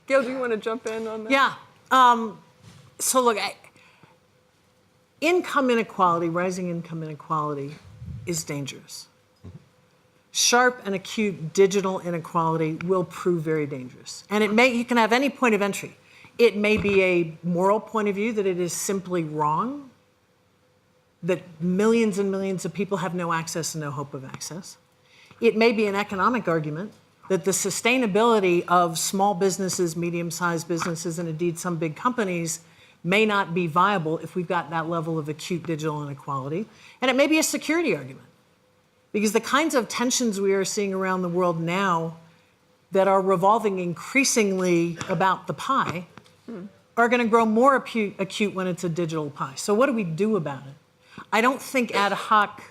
Gayle, do you want to jump in on that? Yeah. So look, income inequality, rising income inequality is dangerous. Sharp and acute digital inequality will prove very dangerous. And you can have any point of entry. It may be a moral point of view that it is simply wrong, that millions and millions of people have no access and no hope of access. It may be an economic argument that the sustainability of small businesses, medium-sized businesses, and indeed some big companies may not be viable if we've got that level of acute digital inequality. And it may be a security argument, because the kinds of tensions we are seeing around the world now that are revolving increasingly about the pie are going to grow more acute when it's a digital pie. So what do we do about it? I don't think ad hoc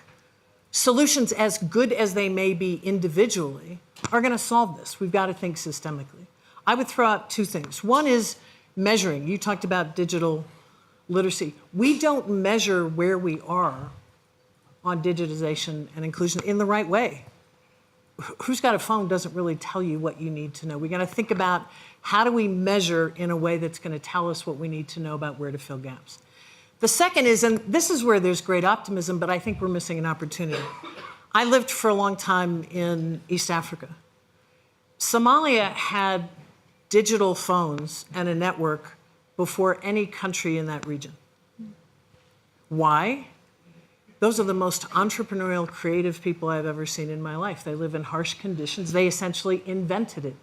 solutions, as good as they may be individually, are going to solve this. We've got to think systemically. I would throw out two things. One is measuring. You talked about digital literacy. We don't measure where we are on digitization and inclusion in the right way. Who's got a phone doesn't really tell you what you need to know. We got to think about how do we measure in a way that's going to tell us what we need to know about where to fill gaps. The second is, and this is where there's great optimism, but I think we're missing an opportunity. I lived for a long time in East Africa. Somalia had digital phones and a network before any country in that region. Why? Those are the most entrepreneurial, creative people I've ever seen in my life. They live in harsh conditions. They essentially invented it.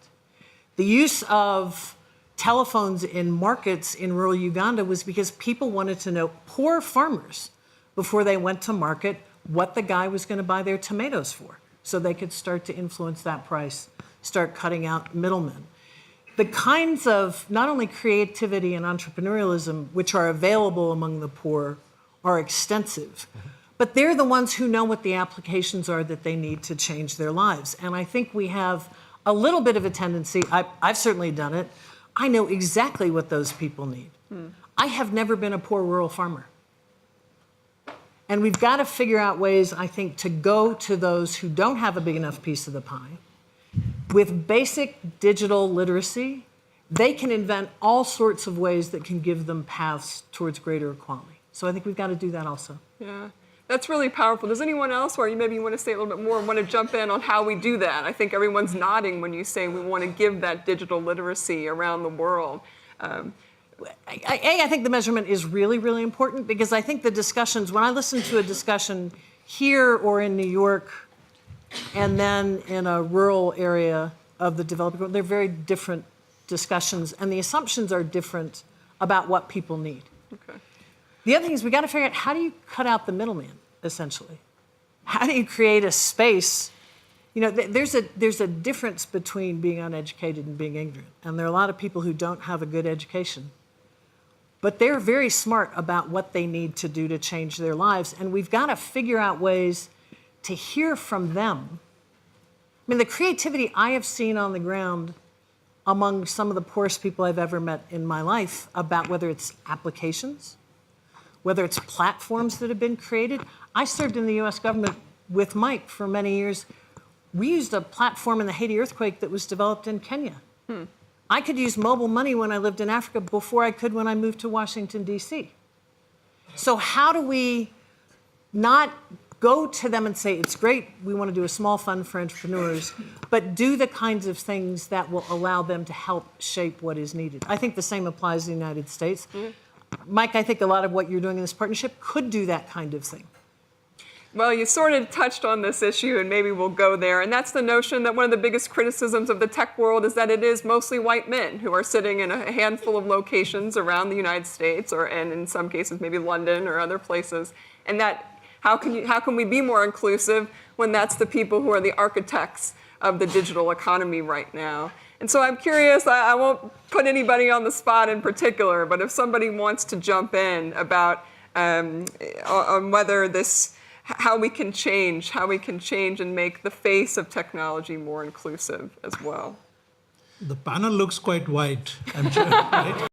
The use of telephones in markets in rural Uganda was because people wanted to know, poor farmers, before they went to market, what the guy was going to buy their tomatoes for, so they could start to influence that price, start cutting out middlemen. The kinds of not only creativity and entrepreneurialism which are available among the poor are extensive, but they're the ones who know what the applications are that they need to change their lives. And I think we have a little bit of a tendency, I've certainly done it, I know exactly what those people need. I have never been a poor rural farmer. And we've got to figure out ways, I think, to go to those who don't have a big enough piece of the pie. With basic digital literacy, they can invent all sorts of ways that can give them paths towards greater equality. So I think we've got to do that also. Yeah. That's really powerful. Does anyone else, or maybe you want to say a little bit more, want to jump in on how we do that? I think everyone's nodding when you say we want to give that digital literacy around the world. I think the measurement is really, really important, because I think the discussions, when I listen to a discussion here or in New York and then in a rural area of the developing world, they're very different discussions, and the assumptions are different about what people need. Okay. The other thing is we got to figure out, how do you cut out the middleman, essentially? How do you create a space? You know, there's a difference between being uneducated and being ignorant. And there are a lot of people who don't have a good education. But they're very smart about what they need to do to change their lives. And we've got to figure out ways to hear from them. I mean, the creativity I have seen on the ground among some of the poorest people I've ever met in my life, about whether it's applications, whether it's platforms that have been created. I served in the US government with Mike for many years. We used a platform in the Haiti earthquake that was developed in Kenya. I could use mobile money when I lived in Africa before I could when I moved to Washington, D.C. So how do we not go to them and say, it's great, we want to do a small fund for entrepreneurs, but do the kinds of things that will allow them to help shape what is needed? I think the same applies in the United States. Mike, I think a lot of what you're doing in this partnership could do that kind of thing. Well, you sort of touched on this issue, and maybe we'll go there. And that's the notion that one of the biggest criticisms of the tech world is that it is mostly white men who are sitting in a handful of locations around the United States, and in some cases maybe London or other places. And that how can we be more inclusive when that's the people who are the architects of the digital economy right now? And so I'm curious, I won't put anybody on the spot in particular, but if somebody wants to jump in about on whether this, how we can change and make the face of technology more inclusive as well. The panel looks quite white, I'm sure, right?